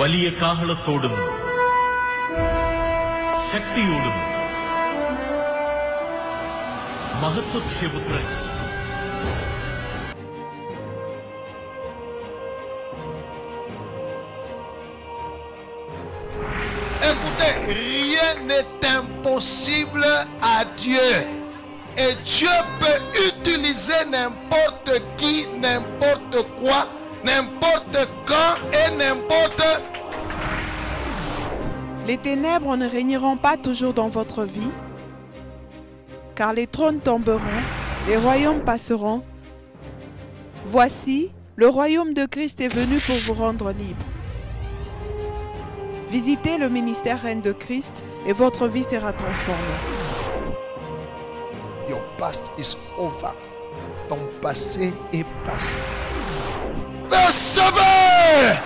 വലിയ കാഹളത്തോടും ശക്തിയോടും മഹത്വപുത്രൻ Écoutez, rien n'est impossible à Dieu. Et Dieu peut utiliser n'importe qui, n'importe quoi, n'importe quand et n'importe. Les ténèbres ne régneront pas toujours dans votre vie, car les trônes tomberont, les royaumes passeront. Voici, le royaume de Christ est venu pour vous rendre libre. Visitez le ministère Reine de Christ et votre vie sera transformée. Your past is over. Ton passé est passé. Recevez!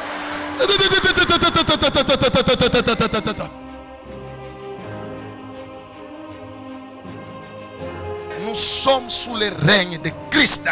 Nous sommes sous le règne de Christ.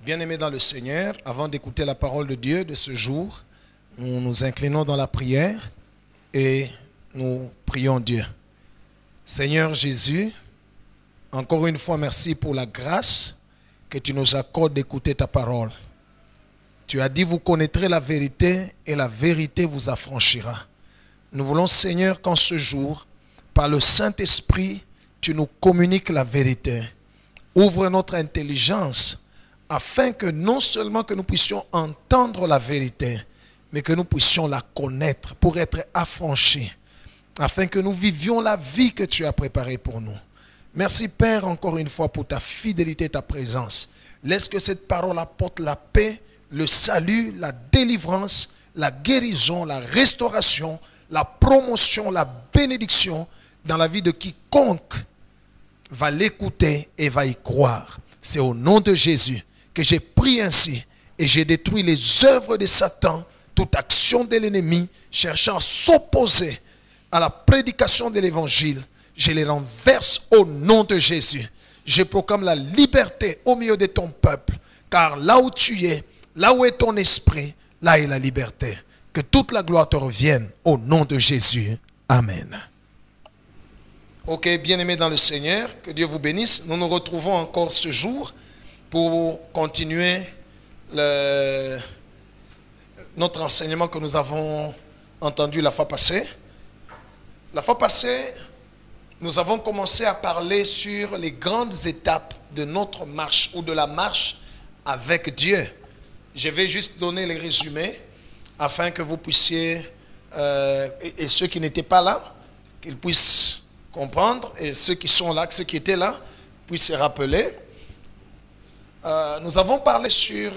Bien-aimés dans le Seigneur, avant d'écouter la parole de Dieu de ce jour, nous nous inclinons dans la prière et nous prions Dieu. Seigneur Jésus, encore une fois, merci pour la grâce que tu nous accordes d'écouter ta parole. Tu as dit, vous connaîtrez la vérité et la vérité vous affranchira. Nous voulons, Seigneur, qu'en ce jour, par le Saint-Esprit, tu nous communiques la vérité. Ouvre notre intelligence afin que non seulement que nous puissions entendre la vérité, mais que nous puissions la connaître pour être affranchis, afin que nous vivions la vie que tu as préparée pour nous. Merci Père encore une fois pour ta fidélité et ta présence. Laisse que cette parole apporte la paix, le salut, la délivrance, la guérison, la restauration, la promotion, la bénédiction dans la vie de quiconque va l'écouter et va y croire. C'est au nom de Jésus que j'ai prié ainsi et j'ai détruit les œuvres de Satan, toute action de l'ennemi cherchant à s'opposer à la prédication de l'évangile. Je les renverse au nom de Jésus. Je proclame la liberté au milieu de ton peuple, car là où tu es, là où est ton esprit, là est la liberté. Que toute la gloire te revienne au nom de Jésus. Amen. Ok, bien-aimés dans le Seigneur, que Dieu vous bénisse. Nous nous retrouvons encore ce jour pour continuer notre enseignement que nous avons entendu la fois passée. La fois passée, nous avons commencé à parler sur les grandes étapes de notre marche ou de la marche avec Dieu. Je vais juste donner les résumés afin que vous puissiez, et ceux qui n'étaient pas là, qu'ils puissent comprendre, et ceux qui sont là, ceux qui étaient là, puissent se rappeler. Nous avons parlé sur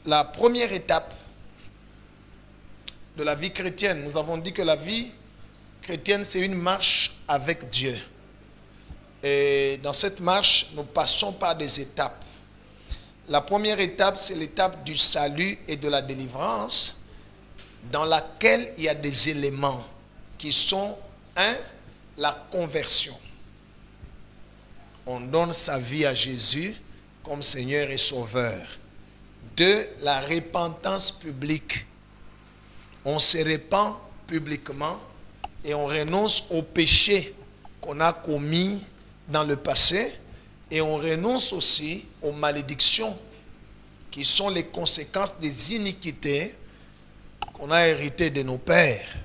la première étape de la vie chrétienne. Nous avons dit que la vie chrétienne, c'est une marche avec Dieu. Et dans cette marche, nous passons par des étapes. La première étape, c'est l'étape du salut et de la délivrance, dans laquelle il y a des éléments qui sont, un, la conversion. On donne sa vie à Jésus comme Seigneur et Sauveur. 2, la repentance publique. On se repent publiquement et on renonce au péché qu'on a commis dans le passé et on renonce aussi aux malédictions qui sont les conséquences des iniquités qu'on a héritées de nos pères.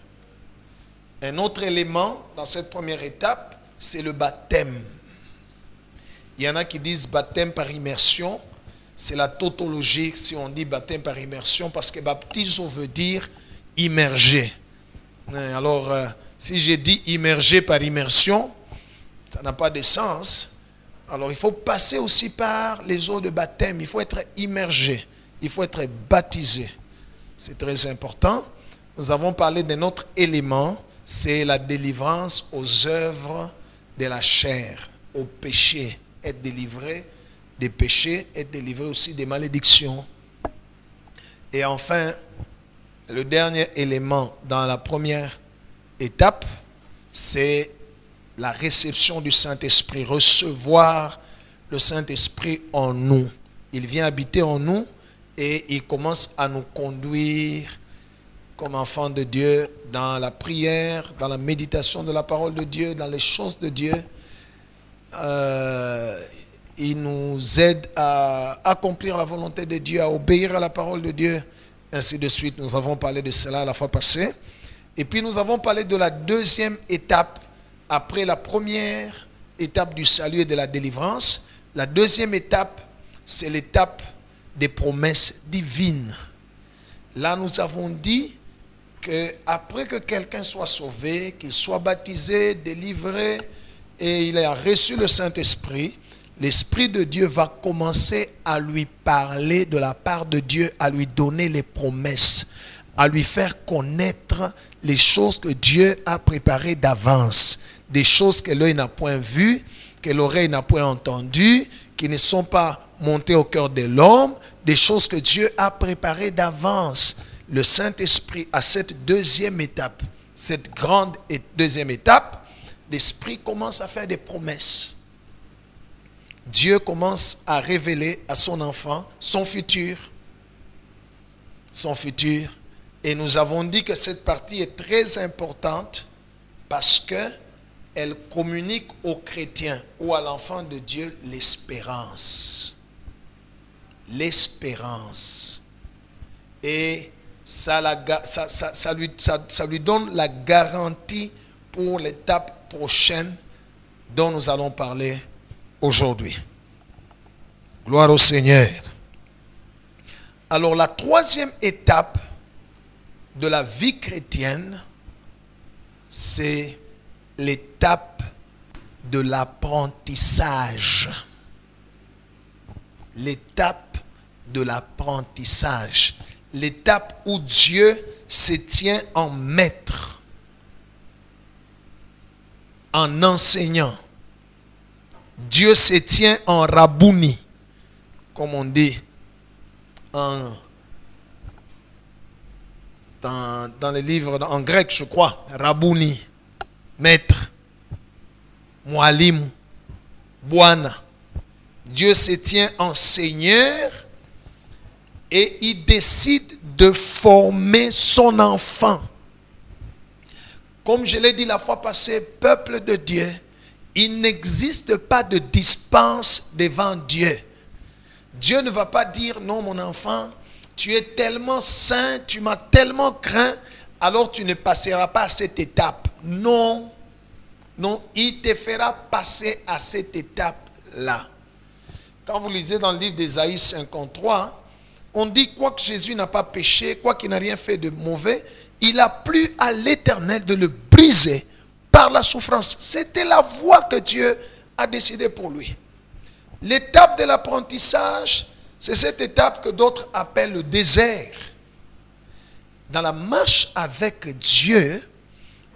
Un autre élément dans cette première étape, c'est le baptême. Il y en a qui disent baptême par immersion. C'est la tautologie si on dit baptême par immersion, parce que baptizo veut dire immerger. Alors, si j'ai dit immerger par immersion, ça n'a pas de sens. Alors, il faut passer aussi par les eaux de baptême. Il faut être immergé. il faut être baptisé. C'est très important. Nous avons parlé d'un autre élément, c'est la délivrance aux œuvres de la chair, au péché. Être délivré des péchés, être délivré aussi des malédictions. Et enfin, le dernier élément dans la première étape, c'est la réception du Saint-Esprit, recevoir le Saint-Esprit en nous. Il vient habiter en nous et il commence à nous conduire comme enfants de Dieu dans la prière, dans la méditation de la parole de Dieu, dans les choses de Dieu. Il nous aide à accomplir la volonté de Dieu, à obéir à la parole de Dieu, ainsi de suite. Nous avons parlé de cela la fois passée. Et puis nous avons parlé de la deuxième étape, après la première étape du salut et de la délivrance. La deuxième étape, c'est l'étape des promesses divines. Là, nous avons dit qu'après que quelqu'un soit sauvé, qu'il soit baptisé, délivré, et il a reçu le Saint-Esprit, l'Esprit de Dieu va commencer à lui parler de la part de Dieu, à lui donner les promesses, à lui faire connaître les choses que Dieu a préparées d'avance, des choses que l'œil n'a point vues, que l'oreille n'a point entendues, qui ne sont pas montées au cœur de l'homme, des choses que Dieu a préparées d'avance. Le Saint-Esprit, à cette deuxième étape, cette grande deuxième étape, l'Esprit commence à faire des promesses. Dieu commence à révéler à son enfant son futur. Son futur. Et nous avons dit que cette partie est très importante parce qu'elle communique aux chrétiens ou à l'enfant de Dieu l'espérance. L'espérance. Et ça lui donne la garantie pour l'étape prochaine dont nous allons parler aujourd'hui. Gloire au Seigneur. Alors la troisième étape de la vie chrétienne, c'est l'étape de l'apprentissage. L'étape de l'apprentissage. L'étape où Dieu se tient en maître, en enseignant. Dieu se tient en rabouni, comme on dit dans les livres en grec, je crois. Rabouni, maître, Mwalim, Bwana. Dieu se tient en Seigneur et il décide de former son enfant. Comme je l'ai dit la fois passée, peuple de Dieu, il n'existe pas de dispense devant Dieu. Dieu ne va pas dire, non mon enfant, tu es tellement saint, tu m'as tellement craint, alors tu ne passeras pas à cette étape. Non, non, il te fera passer à cette étape-là. Quand vous lisez dans le livre d'Ésaïe 53, on dit, quoi que Jésus n'a pas péché, quoi qu'il n'a rien fait de mauvais, il a plu à l'Éternel de le briser par la souffrance. C'était la voie que Dieu a décidé pour lui. L'étape de l'apprentissage, c'est cette étape que d'autres appellent le désert. Dans la marche avec Dieu,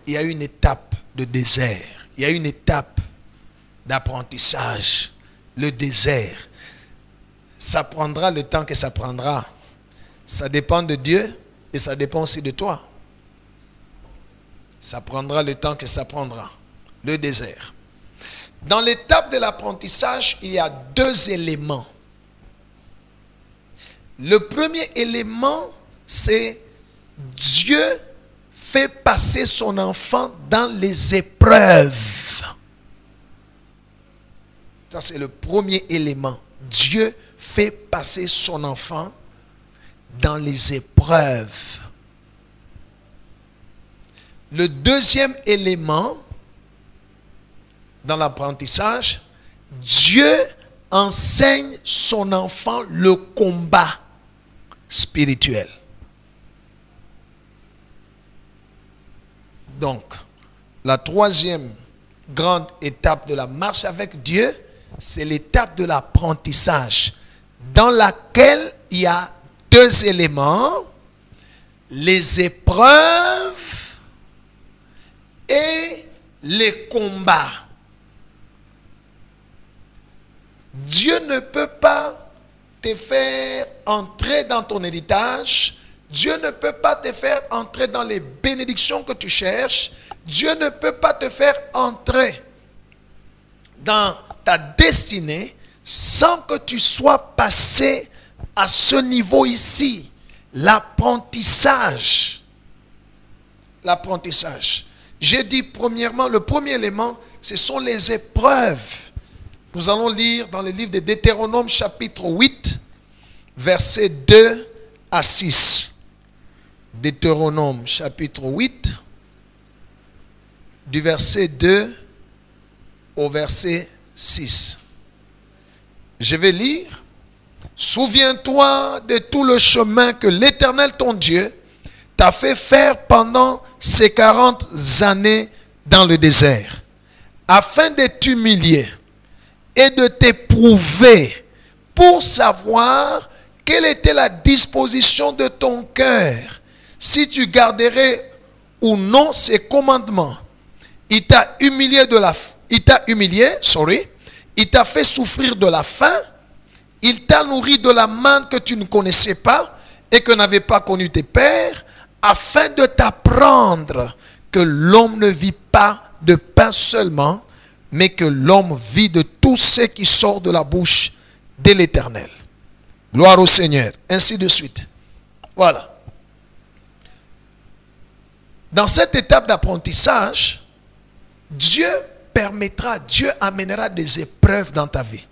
il y a une étape de désert. Il y a une étape d'apprentissage. Le désert. Ça prendra le temps que ça prendra. Ça dépend de Dieu et ça dépend aussi de toi. Ça prendra le temps que ça prendra. Le désert. Dans l'étape de l'apprentissage, il y a deux éléments. Le premier élément, c'est Dieu fait passer son enfant dans les épreuves. Ça, c'est le premier élément. Dieu fait passer son enfant dans les épreuves. Le deuxième élément dans l'apprentissage, Dieu enseigne son enfant le combat spirituel. Donc, la troisième grande étape de la marche avec Dieu, c'est l'étape de l'apprentissage, dans laquelle il y a 2 éléments, les épreuves et les combats. Dieu ne peut pas te faire entrer dans ton héritage. Dieu ne peut pas te faire entrer dans les bénédictions que tu cherches. Dieu ne peut pas te faire entrer dans ta destinée sans que tu sois passé à ce niveau ici. L'apprentissage. L'apprentissage. J'ai dit premièrement, le premier élément, ce sont les épreuves. Nous allons lire dans le livre de Deutéronome chapitre 8, versets 2 à 6. Deutéronome chapitre 8, du verset 2 au verset 6. Je vais lire. Souviens-toi de tout le chemin que l'Éternel ton Dieu t'a fait faire pendant ces 40 années dans le désert, afin de t'humilier et de t'éprouver pour savoir quelle était la disposition de ton cœur, si tu garderais ou non ses commandements. Il t'a humilié il t'a fait souffrir de la faim, il t'a nourri de la manne que tu ne connaissais pas et que n'avaient pas connu tes pères, afin de t'apprendre que l'homme ne vit pas de pain seulement, mais que l'homme vit de tout ce qui sort de la bouche de l'Éternel. Gloire au Seigneur. Ainsi de suite. Voilà. Dans cette étape d'apprentissage, Dieu amènera des épreuves dans ta vie.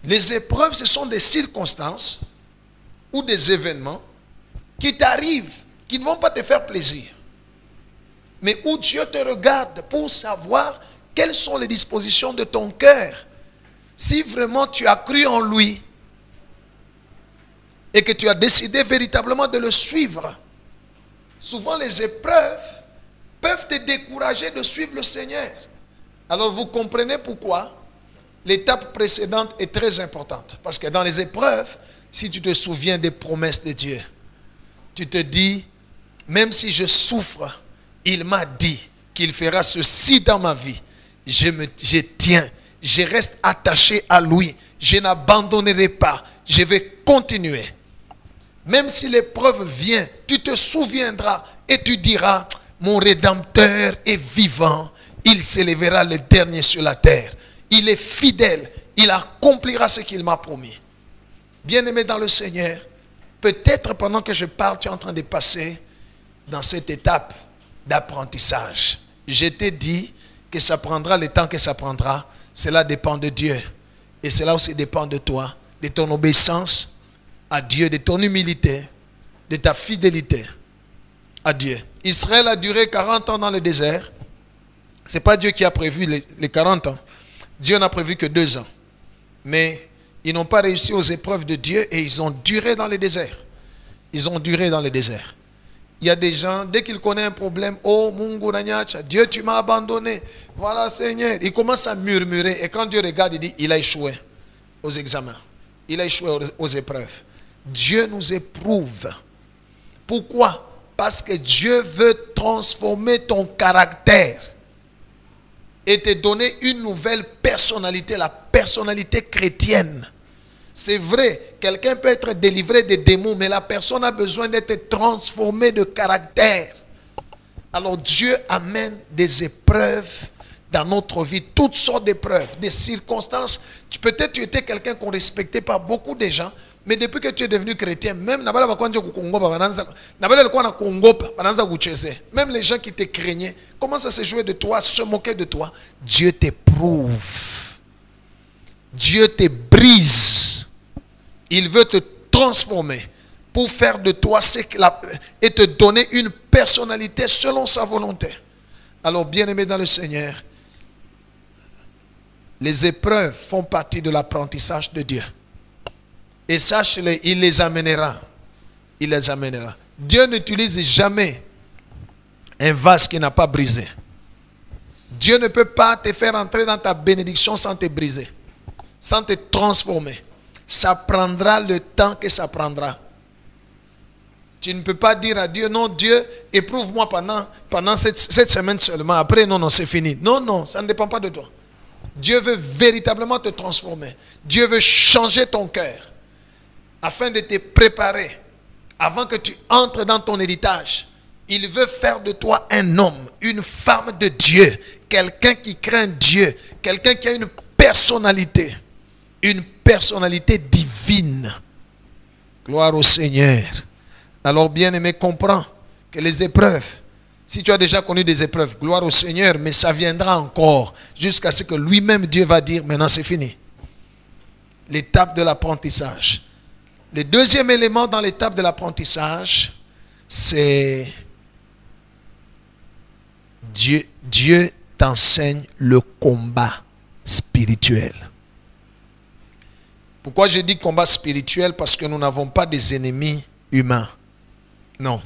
Les épreuves, ce sont des circonstances ou des événements qui t'arrivent, qui ne vont pas te faire plaisir, mais où Dieu te regarde pour savoir quelles sont les dispositions de ton cœur. Si vraiment tu as cru en lui et que tu as décidé véritablement de le suivre, souvent les épreuves peuvent te décourager de suivre le Seigneur. Alors vous comprenez pourquoi l'étape précédente est très importante. Parce que dans les épreuves, si tu te souviens des promesses de Dieu, tu te dis, même si je souffre, il m'a dit qu'il fera ceci dans ma vie. Je tiens, je reste attaché à lui, je n'abandonnerai pas, je vais continuer. Même si l'épreuve vient, tu te souviendras et tu diras, mon Rédempteur est vivant, il s'élèvera le dernier sur la terre. Il est fidèle, il accomplira ce qu'il m'a promis. Bien-aimé dans le Seigneur, peut-être pendant que je parle, tu es en train de passer dans cette étape d'apprentissage. Je t'ai dit que ça prendra le temps que ça prendra. Cela dépend de Dieu. Et cela aussi dépend de toi, de ton obéissance à Dieu, de ton humilité, de ta fidélité à Dieu. Israël a duré 40 ans dans le désert. Ce n'est pas Dieu qui a prévu les 40 ans. Dieu n'a prévu que 2 ans. Mais ils n'ont pas réussi aux épreuves de Dieu et ils ont duré dans le désert. Ils ont duré dans le désert. Il y a des gens, dès qu'ils connaissent un problème, oh Mungu Nanyacha, Dieu tu m'as abandonné. Voilà Seigneur. Ils commencent à murmurer et quand Dieu regarde, il dit, il a échoué aux examens. Il a échoué aux épreuves. Dieu nous éprouve. Pourquoi? Parce que Dieu veut transformer ton caractère et te donner une nouvelle personnalité, la personnalité chrétienne. C'est vrai, quelqu'un peut être délivré des démons, mais la personne a besoin d'être transformée de caractère. Alors Dieu amène des épreuves dans notre vie, toutes sortes d'épreuves, des circonstances. Peut-être tu étais quelqu'un qu'on respectait par beaucoup de gens, mais depuis que tu es devenu chrétien, même les gens qui te craignaient commencent à se jouer de toi, se moquer de toi. Dieu t'éprouve. Dieu te brise. Il veut te transformer pour faire de toi et te donner une personnalité selon sa volonté. Alors, bien-aimés dans le Seigneur, les épreuves font partie de l'apprentissage de Dieu. Et sache-le, il les amènera. Il les amènera. Dieu n'utilise jamais un vase qui n'a pas brisé. Dieu ne peut pas te faire entrer dans ta bénédiction sans te briser, sans te transformer. Ça prendra le temps que ça prendra. Tu ne peux pas dire à Dieu, non Dieu, éprouve-moi pendant cette semaine seulement. Après, non, c'est fini. Non, ça ne dépend pas de toi. Dieu veut véritablement te transformer. Dieu veut changer ton cœur afin de te préparer avant que tu entres dans ton héritage. Il veut faire de toi un homme, une femme de Dieu, quelqu'un qui craint Dieu, quelqu'un qui a une personnalité divine. Gloire au Seigneur. Alors, bien-aimé, comprends que les épreuves, si tu as déjà connu des épreuves, gloire au Seigneur, mais ça viendra encore jusqu'à ce que lui-même, Dieu va dire, maintenant c'est fini. L'étape de l'apprentissage. Le deuxième élément dans l'étape de l'apprentissage, c'est Dieu t'enseigne le combat spirituel. Pourquoi je dis combat spirituel? Parce que nous n'avons pas des ennemis humains. Non.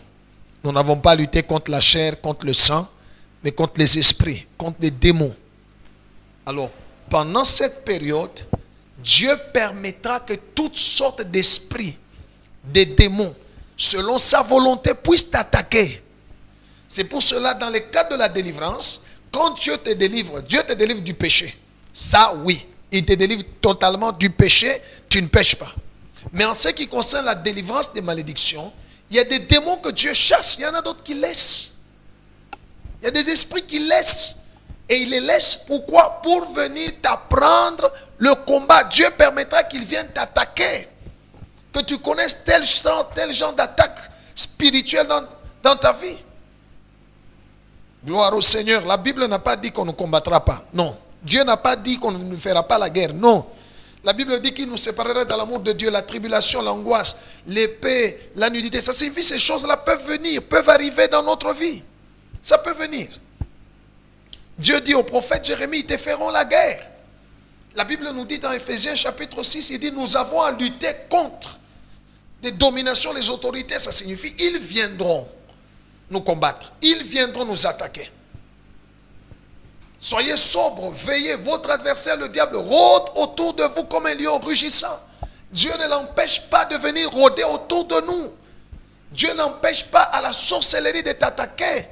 Nous n'avons pas lutté contre la chair, contre le sang, mais contre les esprits, contre les démons. Alors, pendant cette période, Dieu permettra que toutes sortes d'esprits, des démons, selon sa volonté, puissent t'attaquer. C'est pour cela, dans le cadre de la délivrance, quand Dieu te délivre du péché. Ça, oui. Il te délivre totalement du péché, tu ne pêches pas. Mais en ce qui concerne la délivrance des malédictions, il y a des démons que Dieu chasse, il y en a d'autres qui laissent. Il y a des esprits qui laissent. Et il les laisse, pourquoi? Pour venir t'apprendre le combat. Dieu permettra qu'ils viennent t'attaquer. Que tu connaisses tel genre d'attaque spirituelle dans ta vie. Gloire au Seigneur. La Bible n'a pas dit qu'on ne combattra pas. Non. Dieu n'a pas dit qu'on ne fera pas la guerre. Non. La Bible dit qu'il nous séparerait de l'amour de Dieu, la tribulation, l'angoisse, l'épée, la nudité. Ça signifie que ces choses-là peuvent venir, peuvent arriver dans notre vie. Ça peut venir. Dieu dit au prophète Jérémie, ils te feront la guerre. La Bible nous dit dans Ephésiens chapitre 6, il dit, nous avons à lutter contre les dominations, les autorités. Ça signifie, ils viendront nous combattre. Ils viendront nous attaquer. Soyez sobres, veillez. Votre adversaire, le diable, rôde autour de vous comme un lion rugissant. Dieu ne l'empêche pas de venir rôder autour de nous. Dieu n'empêche pas à la sorcellerie de t'attaquer.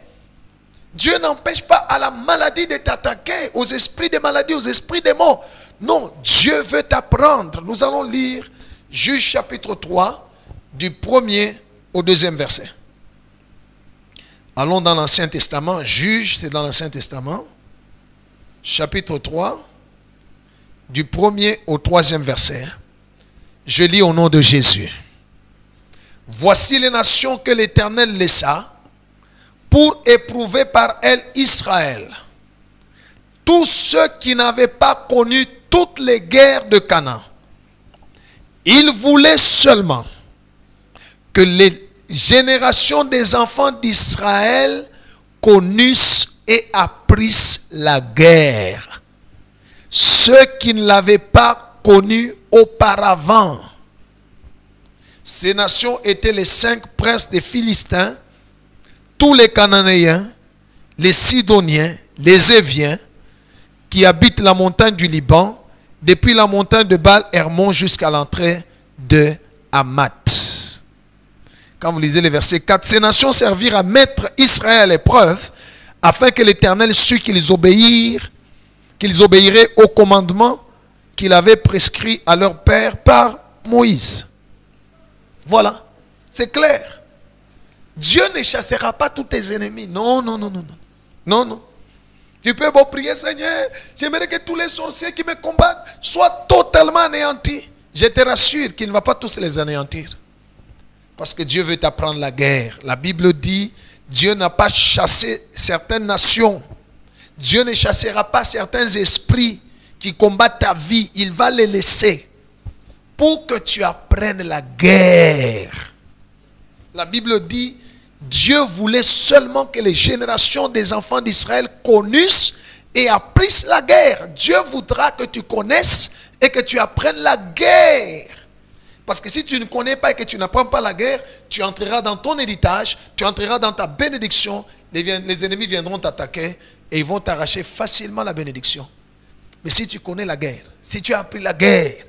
Dieu n'empêche pas à la maladie de t'attaquer, aux esprits de maladie, aux esprits des morts. Non, Dieu veut t'apprendre. Nous allons lire Juge chapitre 3, du 1er au 2e verset. Allons dans l'Ancien Testament. Juge, c'est dans l'Ancien Testament. Chapitre 3, du 1er au 3e verset. Je lis au nom de Jésus. Voici les nations que l'Éternel laissa pour éprouver par elles Israël. Tous ceux qui n'avaient pas connu toutes les guerres de Canaan. Il voulait seulement que les générations des enfants d'Israël connussent et apprissent la guerre. Ceux qui ne l'avaient pas connue auparavant. Ces nations étaient les 5 princes des Philistins, tous les Cananéens, les Sidoniens, les Éviens, qui habitent la montagne du Liban, depuis la montagne de Baal-Hermon jusqu'à l'entrée de Hamath. Quand vous lisez les versets 4, ces nations servirent à mettre Israël à l'épreuve, afin que l'Éternel sût qu'ils obéiraient au commandement qu'il avait prescrit à leur père par Moïse. Voilà, c'est clair. Dieu ne chassera pas tous tes ennemis. Non. Non. Tu peux beau prier, Seigneur, j'aimerais que tous les sorciers qui me combattent soient totalement anéantis. Je te rassure qu'il ne va pas tous les anéantir. Parce que Dieu veut t'apprendre la guerre. La Bible dit, Dieu n'a pas chassé certaines nations. Dieu ne chassera pas certains esprits qui combattent ta vie. Il va les laisser pour que tu apprennes la guerre. La Bible dit, Dieu voulait seulement que les générations des enfants d'Israël connussent et apprissent la guerre. Dieu voudra que tu connaisses et que tu apprennes la guerre. Parce que si tu ne connais pas et que tu n'apprends pas la guerre, tu entreras dans ton héritage, tu entreras dans ta bénédiction, les ennemis viendront t'attaquer et ils vont t'arracher facilement la bénédiction. Mais si tu connais la guerre, si tu as appris la guerre,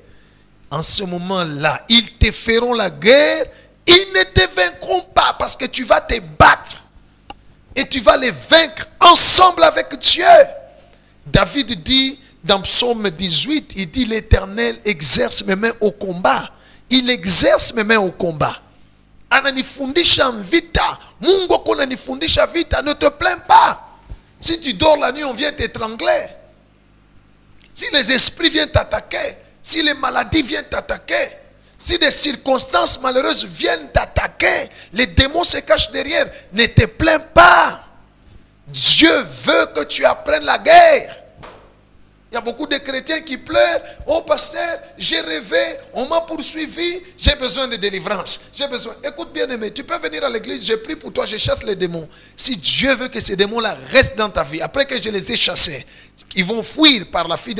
en ce moment-là, ils te feront la guerre, ils ne te vaincront pas parce que tu vas te battre et tu vas les vaincre ensemble avec Dieu. David dit dans Psaume 18, il dit l'Éternel exerce mes mains au combat. Il exerce mes mains au combat. Ananifundisha vita. Mungu kunanifundisha vita. Ne te plains pas. Si tu dors la nuit, on vient t'étrangler. Si les esprits viennent t'attaquer, si les maladies viennent t'attaquer, si des circonstances malheureuses viennent t'attaquer, les démons se cachent derrière. Ne te plains pas. Dieu veut que tu apprennes la guerre. Il y a beaucoup de chrétiens qui pleurent. Oh pasteur, j'ai rêvé, on m'a poursuivi, j'ai besoin de délivrance. J'ai besoin. Écoute bien aimé, tu peux venir à l'église, je prie pour toi, je chasse les démons. Si Dieu veut que ces démons-là restent dans ta vie, après que je les ai chassés, ils vont fuir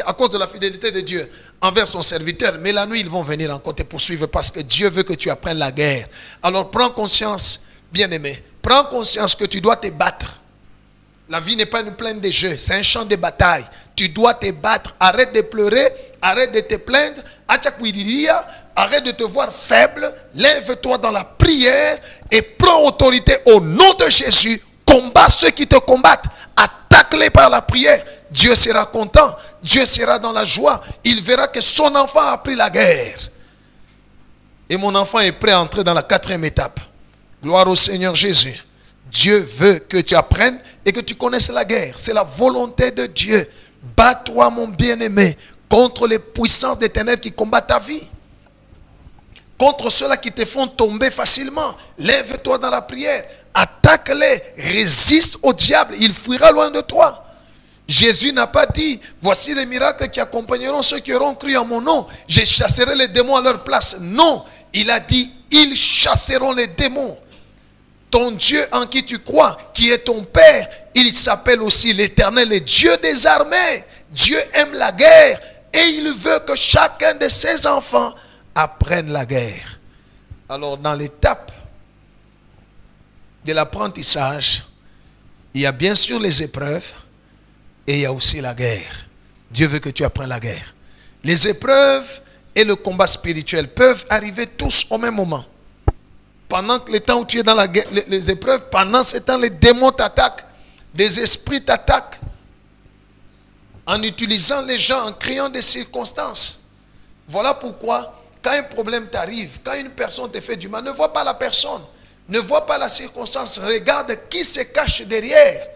à cause de la fidélité de Dieu envers son serviteur. Mais la nuit, ils vont venir encore te poursuivre parce que Dieu veut que tu apprennes la guerre. Alors prends conscience, bien aimé, prends conscience que tu dois te battre. La vie n'est pas une plaine de jeux, c'est un champ de bataille. Tu dois te battre. Arrête de pleurer, arrête de te plaindre. Arrête de te voir faible. Lève-toi dans la prière et prends autorité au nom de Jésus. Combat ceux qui te combattent. Attaque-les par la prière. Dieu sera content. Dieu sera dans la joie. Il verra que son enfant a pris la guerre. Et mon enfant est prêt à entrer dans la 4e étape. Gloire au Seigneur Jésus. Dieu veut que tu apprennes et que tu connaisses la guerre. C'est la volonté de Dieu. Bats-toi, mon bien-aimé, contre les puissances des ténèbres qui combattent ta vie. Contre ceux-là qui te font tomber facilement. Lève-toi dans la prière. Attaque-les. Résiste au diable. Il fuira loin de toi. Jésus n'a pas dit, voici les miracles qui accompagneront ceux qui auront cru en mon nom. Je chasserai les démons à leur place. Non. Il a dit, ils chasseront les démons. Ton Dieu en qui tu crois, qui est ton Père, il s'appelle aussi l'Éternel, le Dieu des armées. Dieu aime la guerre et il veut que chacun de ses enfants apprenne la guerre. Alors dans l'étape de l'apprentissage, il y a bien sûr les épreuves et il y a aussi la guerre. Dieu veut que tu apprennes la guerre. Les épreuves et le combat spirituel peuvent arriver tous au même moment. Pendant que le temps où tu es dans la guerre, les épreuves, pendant ce temps, les démons t'attaquent, des esprits t'attaquent, en utilisant les gens, en créant des circonstances. Voilà pourquoi, quand un problème t'arrive, quand une personne te fait du mal, ne vois pas la personne, ne vois pas la circonstance, regarde qui se cache derrière.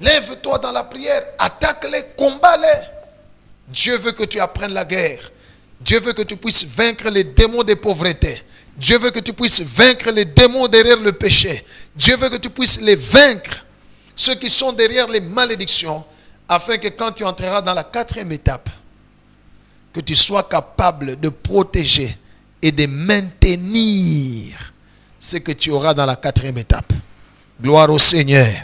Lève-toi dans la prière, attaque-les, combat-les. Dieu veut que tu apprennes la guerre. Dieu veut que tu puisses vaincre les démons de pauvreté. Dieu veut que tu puisses vaincre les démons derrière le péché. Dieu veut que tu puisses les vaincre, ceux qui sont derrière les malédictions, afin que quand tu entreras dans la 4e étape, que tu sois capable de protéger et de maintenir ce que tu auras dans la 4e étape. Gloire au Seigneur.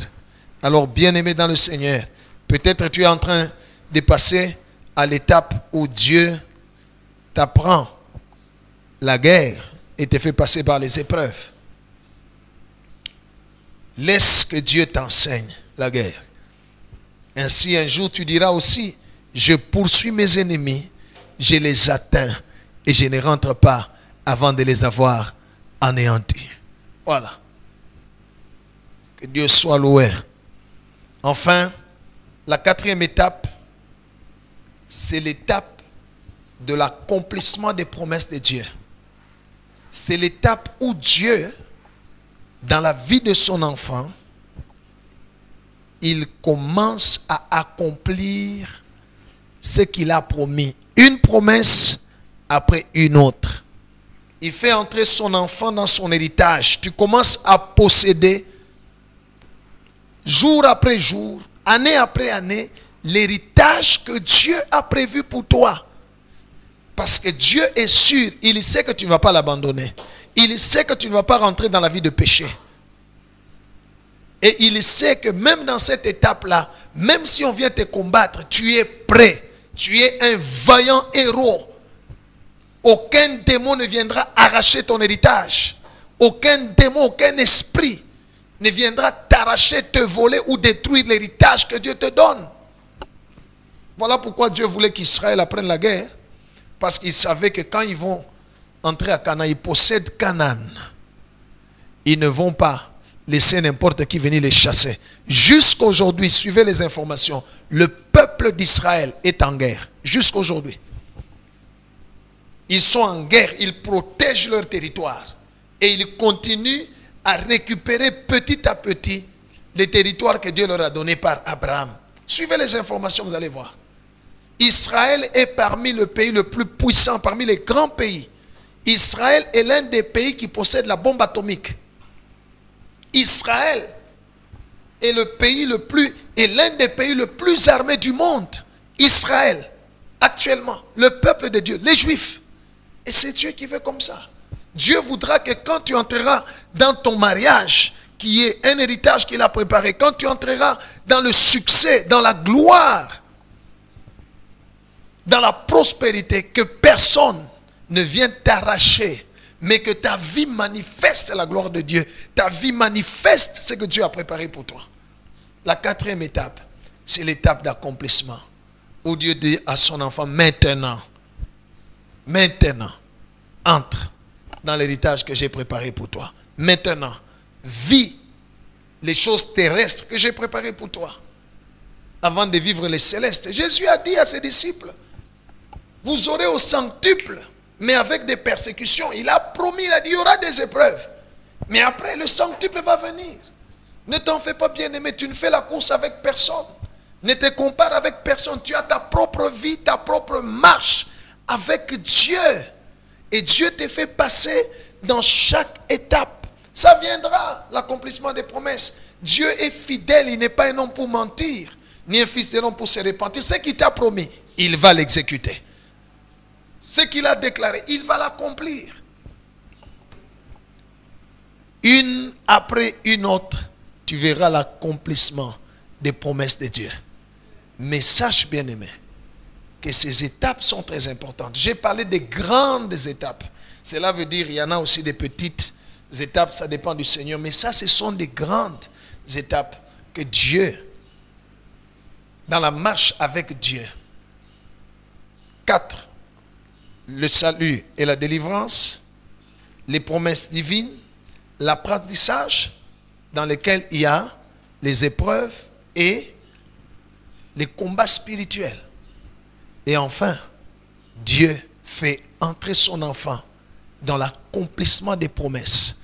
Alors, bien-aimé dans le Seigneur, peut-être tu es en train de passer à l'étape où Dieu t'apprend la guerre et te fait passer par les épreuves. Laisse que Dieu t'enseigne la guerre. Ainsi, un jour, tu diras aussi, je poursuis mes ennemis, je les atteins et je ne rentre pas avant de les avoir anéantis. Voilà. Que Dieu soit loué. Enfin, la 4e étape, c'est l'étape de l'accomplissement des promesses de Dieu. C'est l'étape où Dieu, dans la vie de son enfant, il commence à accomplir ce qu'il a promis. Une promesse après une autre. Il fait entrer son enfant dans son héritage. Tu commences à posséder, jour après jour, année après année, l'héritage que Dieu a prévu pour toi. Parce que Dieu est sûr, il sait que tu ne vas pas l'abandonner. Il sait que tu ne vas pas rentrer dans la vie de péché. Et il sait que même dans cette étape-là, même si on vient te combattre, tu es prêt. Tu es un vaillant héros. Aucun démon ne viendra arracher ton héritage. Aucun démon, aucun esprit ne viendra t'arracher, te voler ou détruire l'héritage que Dieu te donne. Voilà pourquoi Dieu voulait qu'Israël apprenne la guerre. Parce qu'ils savaient que quand ils vont entrer à Canaan, ils possèdent Canaan. Ils ne vont pas laisser n'importe qui venir les chasser. Jusqu'à aujourd'hui, suivez les informations, le peuple d'Israël est en guerre. Jusqu'à aujourd'hui. Ils sont en guerre, ils protègent leur territoire. Et ils continuent à récupérer petit à petit les territoires que Dieu leur a donnés par Abraham. Suivez les informations, vous allez voir. Israël est parmi le pays le plus puissant, parmi les grands pays. Israël est l'un des pays qui possède la bombe atomique. Israël est l'un des pays le plus armés du monde. Israël, actuellement, le peuple de Dieu, les Juifs. Et c'est Dieu qui veut comme ça. Dieu voudra que quand tu entreras dans ton mariage, qui est un héritage qu'il a préparé, quand tu entreras dans le succès, dans la gloire, dans la prospérité, que personne ne vienne t'arracher, mais que ta vie manifeste la gloire de Dieu. Ta vie manifeste ce que Dieu a préparé pour toi. La 4e étape, c'est l'étape d'accomplissement, où Dieu dit à son enfant, maintenant, entre dans l'héritage que j'ai préparé pour toi. Maintenant, vis les choses terrestres que j'ai préparées pour toi, avant de vivre les célestes. Jésus a dit à ses disciples, vous aurez au centuple, mais avec des persécutions. Il a promis, il a dit, il y aura des épreuves. Mais après, le centuple va venir. Ne t'en fais pas, bien-aimé, tu ne fais la course avec personne. Ne te compare avec personne. Tu as ta propre vie, ta propre marche avec Dieu. Et Dieu te fait passer dans chaque étape. Ça viendra, l'accomplissement des promesses. Dieu est fidèle, il n'est pas un homme pour mentir, ni un fils de l'homme pour se repentir. Ce qu'il t'a promis, il va l'exécuter. Ce qu'il a déclaré, il va l'accomplir. Une après une autre, tu verras l'accomplissement des promesses de Dieu. Mais sache, bien-aimé, que ces étapes sont très importantes. J'ai parlé des grandes étapes. Cela veut dire qu'il y en a aussi des petites étapes, ça dépend du Seigneur. Mais ça, ce sont des grandes étapes que Dieu, dans la marche avec Dieu. 4. Le salut et la délivrance, les promesses divines, l'apprentissage dans lequel il y a les épreuves et les combats spirituels. Et enfin, Dieu fait entrer son enfant dans l'accomplissement des promesses,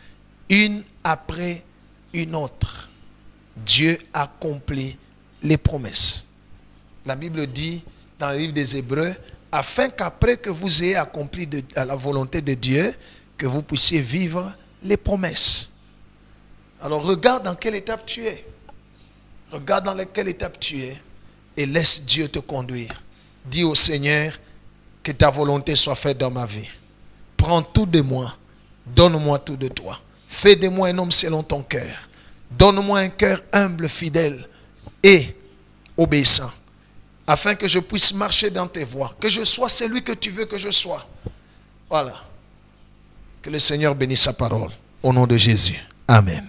une après une autre. Dieu accomplit les promesses. La Bible dit dans le livre des Hébreux, afin qu'après que vous ayez accompli la volonté de Dieu, que vous puissiez vivre les promesses. Alors regarde dans quelle étape tu es. Regarde dans quelle étape tu es et laisse Dieu te conduire. Dis au Seigneur que ta volonté soit faite dans ma vie. Prends tout de moi, donne-moi tout de toi. Fais de moi un homme selon ton cœur. Donne-moi un cœur humble, fidèle et obéissant, afin que je puisse marcher dans tes voies, que je sois celui que tu veux que je sois. Voilà. Que le Seigneur bénisse sa parole. Au nom de Jésus. Amen.